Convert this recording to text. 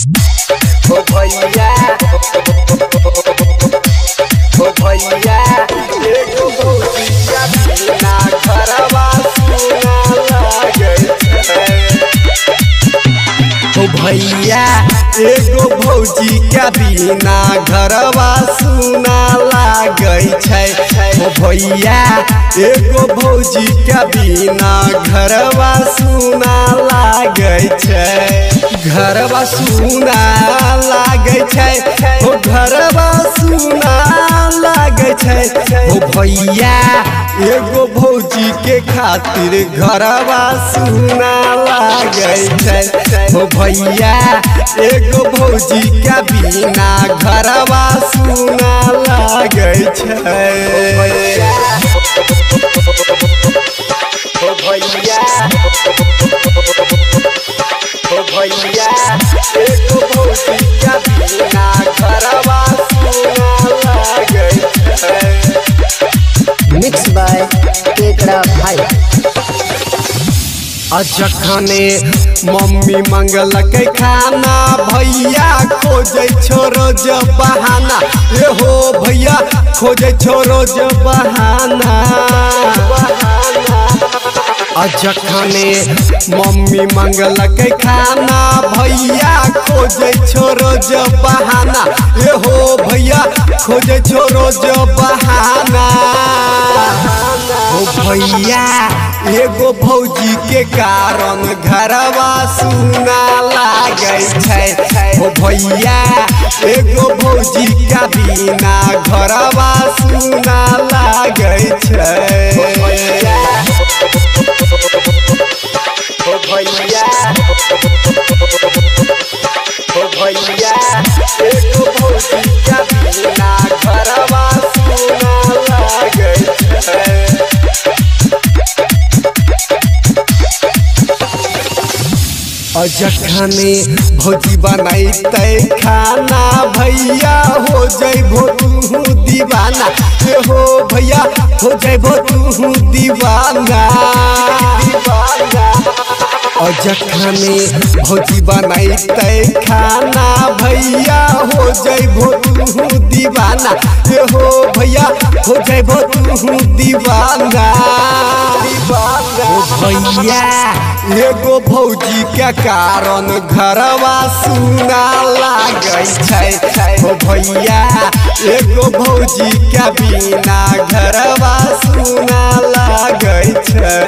ओ भैया एगो भौजिया बिना घरवा सुना लागे छै। ओ भैया एगो भौजी के बिना घरवा सुना लागे छै। ओ भैया एगो भौजी के बिना घरवा सुना लागे छै। घरवा सुना लागे छै, ओ घरवा सुना लागे छै। ओ भैया एगो भौजी के खातिर घरवा सुना लागे छै। ओ भैया एगो भौजी के बिना घरवा सुना लागे छै। ओ भैया एगो भौजी के बिना घरवा सुना लागे छै। मिक्स बाय केकड़ा भाई। जखने मम्मी मंगलक खाना भैया खोजे छो रोज बहाना। ए हो भैया खोजे छो रोज बहाना। जखने मम्मी मंगलक खाना भैया खोजे छो रोज बहाना। ए हो भैया खोजे छो रोज बहाना। ओ भैया एगो भौजी के कारण घरवा सुना लागे छै। ओ भैया एगो भौजी के बिना घरवा सुना लागे छै। ओ भैया एगो भौजी के बिना घरवा सुना लागे छै। जखने भौजी बनैते खाना भैया हो जइबो तू दीवाना। हो भैया हो जइबो तू दीवाना। जखने भौजी बनैते खाना भैया हो जइबो तू दीवाना। हो भैया हो जइबो तू दीवाना। भैया एगो भौजी के कारण घरवा सुना लागे छै। ओ भैया एगो भौजी के बिना घरवा सुना लागे छै।